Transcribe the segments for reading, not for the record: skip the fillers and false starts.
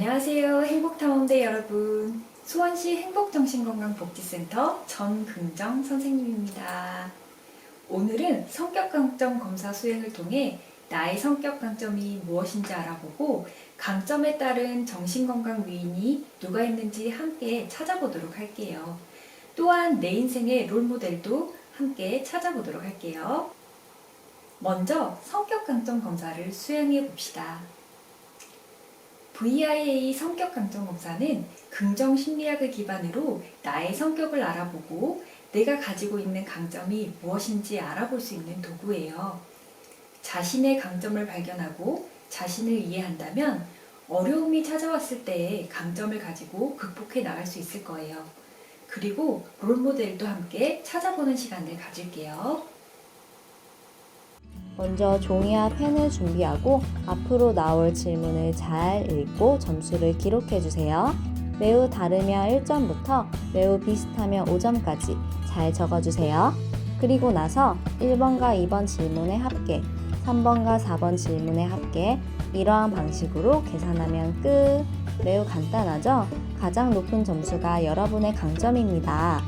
안녕하세요. 행복탐험대 여러분. 수원시 행복정신건강복지센터 전긍정 선생님입니다. 오늘은 성격강점 검사 수행을 통해 나의 성격 강점이 무엇인지 알아보고 강점에 따른 정신건강 위인이 누가 있는지 함께 찾아보도록 할게요. 또한 내 인생의 롤모델도 함께 찾아보도록 할게요. 먼저 성격 강점 검사를 수행해 봅시다. VIA 성격 강점 검사는 긍정 심리학을 기반으로 나의 성격을 알아보고 내가 가지고 있는 강점이 무엇인지 알아볼 수 있는 도구예요. 자신의 강점을 발견하고 자신을 이해한다면 어려움이 찾아왔을 때의 강점을 가지고 극복해 나갈 수 있을 거예요. 그리고 롤모델도 함께 찾아보는 시간을 가질게요. 먼저 종이와 펜을 준비하고 앞으로 나올 질문을 잘 읽고 점수를 기록해 주세요. 매우 다르면 1점부터 매우 비슷하면 5점까지 잘 적어주세요. 그리고 나서 1번과 2번 질문의 합계, 3번과 4번 질문의 합계, 이러한 방식으로 계산하면 끝! 매우 간단하죠? 가장 높은 점수가 여러분의 강점입니다.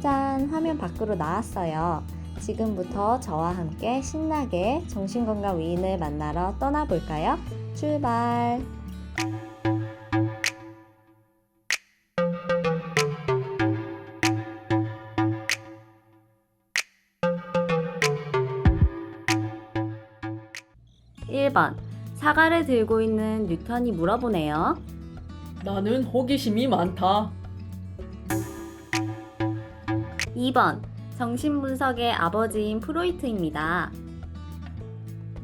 짠! 화면 밖으로 나왔어요. 지금부터 저와 함께 신나게 정신건강 위인을 만나러 떠나볼까요? 출발! 1번 사과를 들고 있는 뉴턴이 물어보네요. 나는 호기심이 많다. 2번 정신분석의 아버지인 프로이트입니다.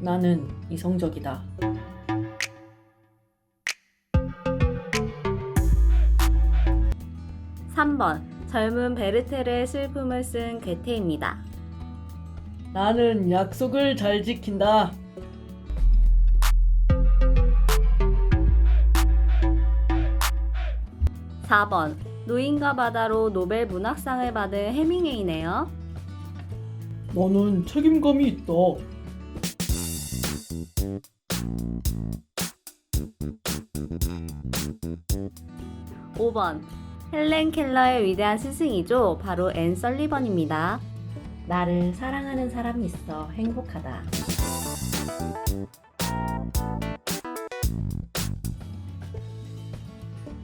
나는 이성적이다. 3번 젊은 베르테르의 슬픔을 쓴 괴테입니다. 나는 약속을 잘 지킨다. 4번 노인과 바다로 노벨 문학상을 받은 해밍웨이네요. 너는 책임감이 있다. 5번 헬렌 켈러의 위대한 스승이죠. 바로 앤 설리번입니다. 나를 사랑하는 사람이 있어 행복하다.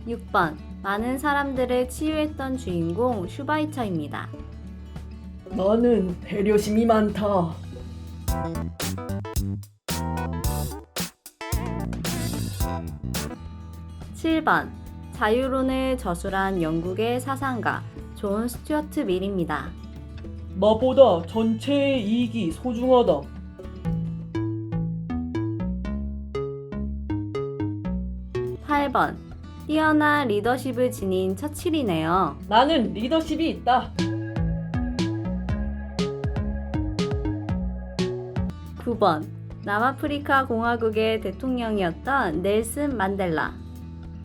6번 많은 사람들을 치유했던 주인공 슈바이처입니다. 나는 배려심이 많다. 7번 자유론을 저술한 영국의 사상가 존 스튜어트 밀입니다. 나보다 전체의 이익이 소중하다. 8번 뛰어난 리더십을 지닌 처칠이네요. 나는 리더십이 있다. 9번 남아프리카 공화국의 대통령이었던 넬슨 만델라.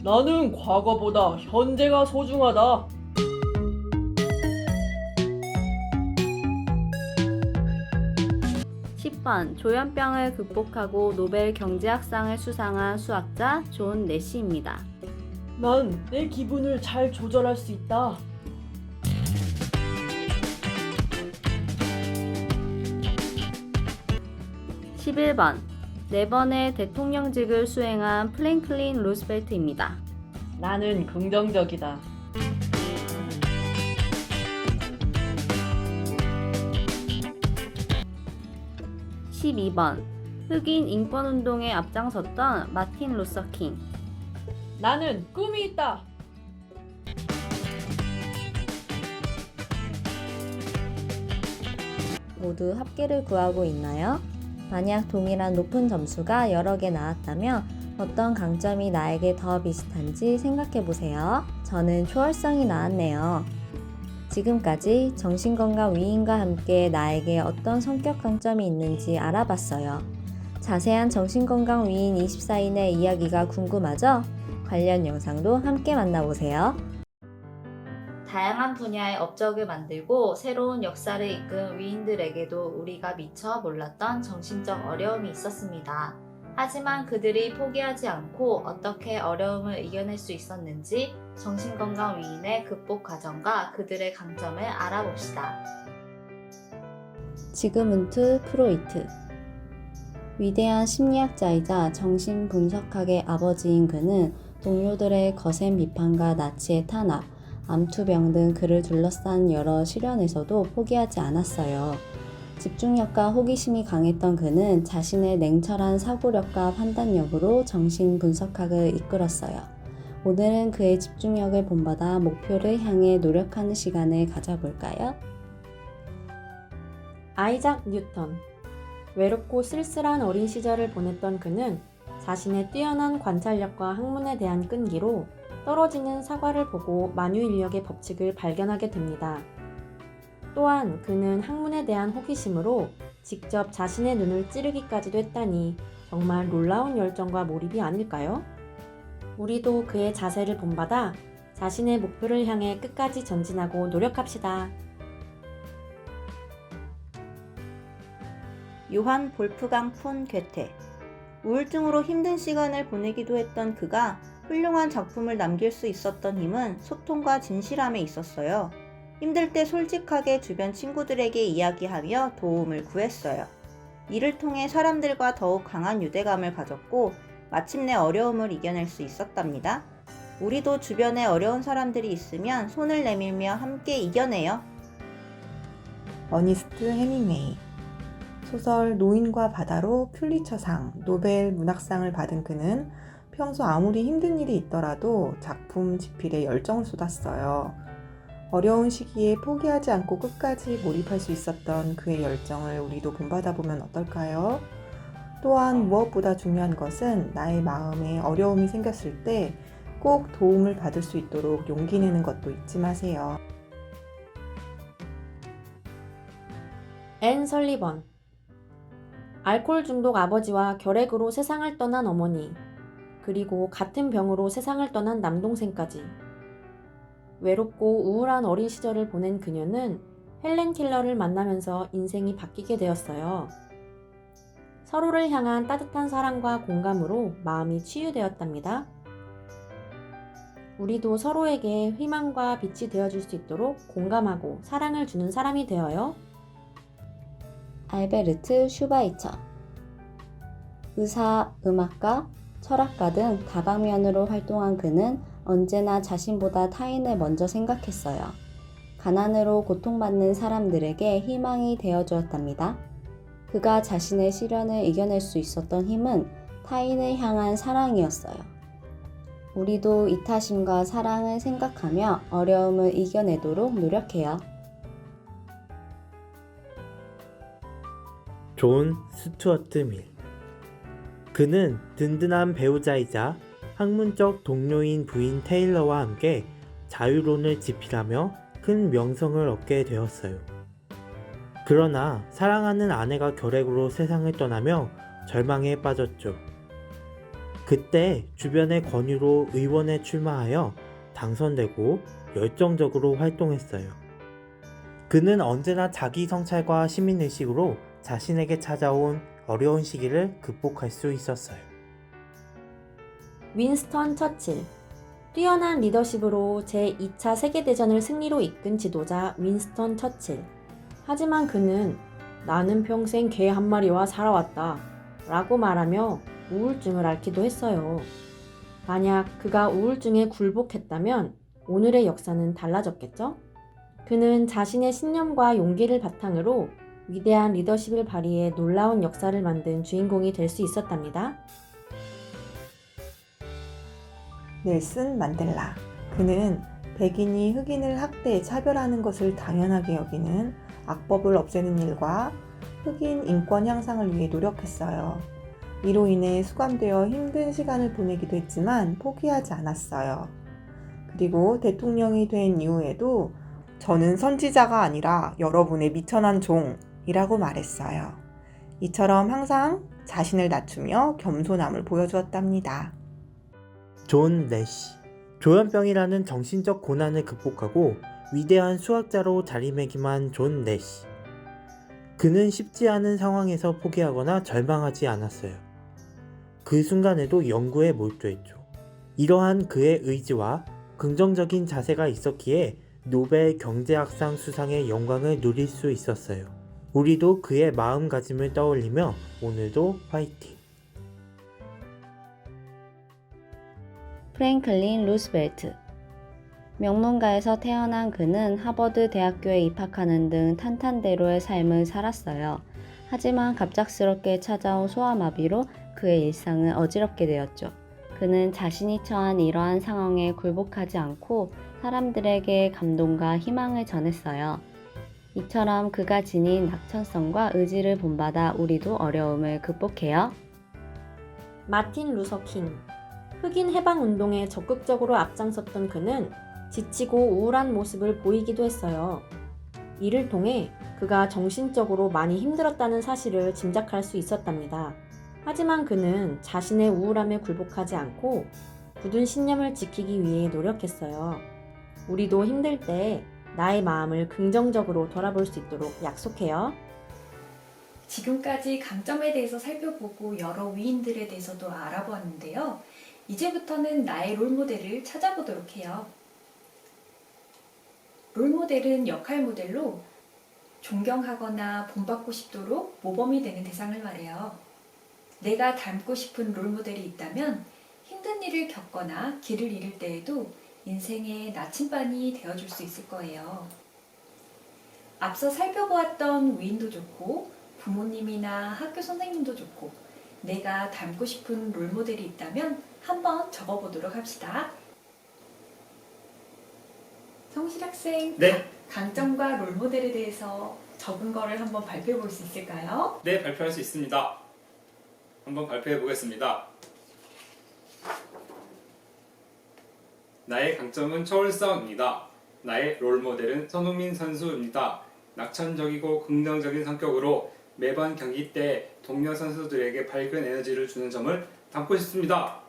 나는 과거보다 현재가 소중하다. 10번 조현병을 극복하고 노벨 경제학상을 수상한 수학자 존 내시입니다. 난 내 기분을 잘 조절할 수 있다. 11번 4번의 대통령직을 수행한 프랭클린 루스벨트입니다. 나는 긍정적이다. 12번 흑인 인권운동에 앞장섰던 마틴 루서킹. 나는 꿈이 있다. 모두 합계를 구하고 있나요? 만약 동일한 높은 점수가 여러 개 나왔다면 어떤 강점이 나에게 더 비슷한지 생각해 보세요. 저는 초월성이 나왔네요. 지금까지 정신건강 위인과 함께 나에게 어떤 성격 강점이 있는지 알아봤어요. 자세한 정신건강 위인 24인의 이야기가 궁금하죠? 관련 영상도 함께 만나보세요. 다양한 분야의 업적을 만들고 새로운 역사를 이끈 위인들에게도 우리가 미처 몰랐던 정신적 어려움이 있었습니다. 하지만 그들이 포기하지 않고 어떻게 어려움을 이겨낼 수 있었는지 정신건강 위인의 극복 과정과 그들의 강점을 알아봅시다. 지그문트 프로이트. 위대한 심리학자이자 정신분석학의 아버지인 그는 동료들의 거센 비판과 나치의 탄압, 암투병 등 그를 둘러싼 여러 시련에서도 포기하지 않았어요. 집중력과 호기심이 강했던 그는 자신의 냉철한 사고력과 판단력으로 정신분석학을 이끌었어요. 오늘은 그의 집중력을 본받아 목표를 향해 노력하는 시간을 가져볼까요? 아이작 뉴턴. 외롭고 쓸쓸한 어린 시절을 보냈던 그는 자신의 뛰어난 관찰력과 학문에 대한 끈기로 떨어지는 사과를 보고 만유인력의 법칙을 발견하게 됩니다. 또한 그는 학문에 대한 호기심으로 직접 자신의 눈을 찌르기까지도 했다니 정말 놀라운 열정과 몰입이 아닐까요? 우리도 그의 자세를 본받아 자신의 목표를 향해 끝까지 전진하고 노력합시다. 요한 볼프강 폰 괴테. 우울증으로 힘든 시간을 보내기도 했던 그가 훌륭한 작품을 남길 수 있었던 힘은 소통과 진실함에 있었어요. 힘들 때 솔직하게 주변 친구들에게 이야기하며 도움을 구했어요. 이를 통해 사람들과 더욱 강한 유대감을 가졌고 마침내 어려움을 이겨낼 수 있었답니다. 우리도 주변에 어려운 사람들이 있으면 손을 내밀며 함께 이겨내요. 어니스트 헤밍웨이. 소설 노인과 바다로 퓰리처상, 노벨 문학상을 받은 그는 평소 아무리 힘든 일이 있더라도 작품 집필에 열정을 쏟았어요. 어려운 시기에 포기하지 않고 끝까지 몰입할 수 있었던 그의 열정을 우리도 본받아 보면 어떨까요? 또한 무엇보다 중요한 것은 나의 마음에 어려움이 생겼을 때 꼭 도움을 받을 수 있도록 용기 내는 것도 잊지 마세요. 앤 설리번. 알코올 중독 아버지와 결핵으로 세상을 떠난 어머니, 그리고 같은 병으로 세상을 떠난 남동생까지. 외롭고 우울한 어린 시절을 보낸 그녀는 헬렌 켈러를 만나면서 인생이 바뀌게 되었어요. 서로를 향한 따뜻한 사랑과 공감으로 마음이 치유되었답니다. 우리도 서로에게 희망과 빛이 되어줄 수 있도록 공감하고 사랑을 주는 사람이 되어요. 알베르트 슈바이처. 의사, 음악가, 철학가 등 다방면으로 활동한 그는 언제나 자신보다 타인을 먼저 생각했어요. 가난으로 고통받는 사람들에게 희망이 되어주었답니다. 그가 자신의 시련을 이겨낼 수 있었던 힘은 타인을 향한 사랑이었어요. 우리도 이타심과 사랑을 생각하며 어려움을 이겨내도록 노력해요. 존 스튜어트 밀. 그는 든든한 배우자이자 학문적 동료인 부인 테일러와 함께 자유론을 집필하며 큰 명성을 얻게 되었어요. 그러나 사랑하는 아내가 결핵으로 세상을 떠나며 절망에 빠졌죠. 그때 주변의 권유로 의원에 출마하여 당선되고 열정적으로 활동했어요. 그는 언제나 자기 성찰과 시민의식으로 자신에게 찾아온 어려운 시기를 극복할 수 있었어요. 윈스턴 처칠. 뛰어난 리더십으로 제2차 세계대전을 승리로 이끈 지도자 윈스턴 처칠. 하지만 그는 나는 평생 개 한 마리와 살아왔다 라고 말하며 우울증을 앓기도 했어요. 만약 그가 우울증에 굴복했다면 오늘의 역사는 달라졌겠죠? 그는 자신의 신념과 용기를 바탕으로 위대한 리더십을 발휘해 놀라운 역사를 만든 주인공이 될 수 있었답니다. 넬슨 만델라. 그는 백인이 흑인을 학대해 차별하는 것을 당연하게 여기는 악법을 없애는 일과 흑인 인권 향상을 위해 노력했어요. 이로 인해 수감되어 힘든 시간을 보내기도 했지만 포기하지 않았어요. 그리고 대통령이 된 이후에도 저는 선지자가 아니라 여러분의 미천한 종이라고 말했어요. 이처럼 항상 자신을 낮추며 겸손함을 보여주었답니다. 존 내시. 조현병이라는 정신적 고난을 극복하고 위대한 수학자로 자리매김한 존 내시. 그는 쉽지 않은 상황에서 포기하거나 절망하지 않았어요. 그 순간에도 연구에 몰두했죠. 이러한 그의 의지와 긍정적인 자세가 있었기에 노벨 경제학상 수상의 영광을 누릴 수 있었어요. 우리도 그의 마음가짐을 떠올리며 오늘도 화이팅! 프랭클린 루스벨트. 명문가에서 태어난 그는 하버드 대학교에 입학하는 등 탄탄대로의 삶을 살았어요. 하지만 갑작스럽게 찾아온 소아마비로 그의 일상은 어지럽게 되었죠. 그는 자신이 처한 이러한 상황에 굴복하지 않고 사람들에게 감동과 희망을 전했어요. 이처럼 그가 지닌 낙천성과 의지를 본받아 우리도 어려움을 극복해요. 마틴 루서 킹. 흑인 해방 운동에 적극적으로 앞장섰던 그는 지치고 우울한 모습을 보이기도 했어요. 이를 통해 그가 정신적으로 많이 힘들었다는 사실을 짐작할 수 있었답니다. 하지만 그는 자신의 우울함에 굴복하지 않고 굳은 신념을 지키기 위해 노력했어요. 우리도 힘들 때 나의 마음을 긍정적으로 돌아볼 수 있도록 약속해요. 지금까지 강점에 대해서 살펴보고 여러 위인들에 대해서도 알아보았는데요. 이제부터는 나의 롤모델을 찾아보도록 해요. 롤모델은 역할 모델로 존경하거나 본받고 싶도록 모범이 되는 대상을 말해요. 내가 닮고 싶은 롤모델이 있다면 힘든 일을 겪거나 길을 잃을 때에도 인생의 나침반이 되어줄 수 있을 거예요. 앞서 살펴보았던 위인도 좋고 부모님이나 학교 선생님도 좋고 내가 닮고 싶은 롤모델이 있다면 한번 적어보도록 합시다. 성실 학생, 네. 강점과 롤모델에 대해서 적은 거를 한번 발표해 볼 수 있을까요? 네, 발표할 수 있습니다. 한번 발표해 보겠습니다. 나의 강점은 초월성입니다. 나의 롤모델은 손흥민 선수입니다. 낙천적이고 긍정적인 성격으로 매번 경기 때 동료 선수들에게 밝은 에너지를 주는 점을 담고 싶습니다.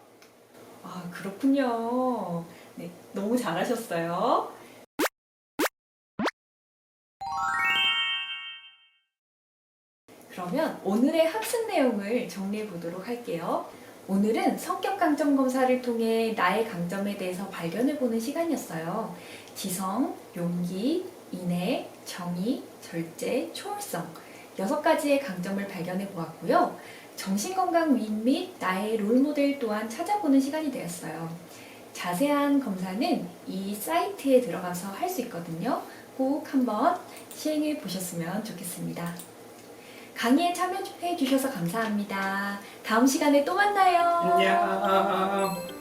아, 그렇군요. 네, 너무 잘하셨어요. 그러면 오늘의 학습 내용을 정리해 보도록 할게요. 오늘은 성격 강점 검사를 통해 나의 강점에 대해서 발견해 보는 시간이었어요. 지성, 용기, 인내, 정의, 절제, 초월성 6가지의 강점을 발견해 보았고요. 정신건강 위인 및 나의 롤모델 또한 찾아보는 시간이 되었어요. 자세한 검사는 이 사이트에 들어가서 할 수 있거든요. 꼭 한번 시행해 보셨으면 좋겠습니다. 강의에 참여해 주셔서 감사합니다. 다음 시간에 또 만나요. 안녕.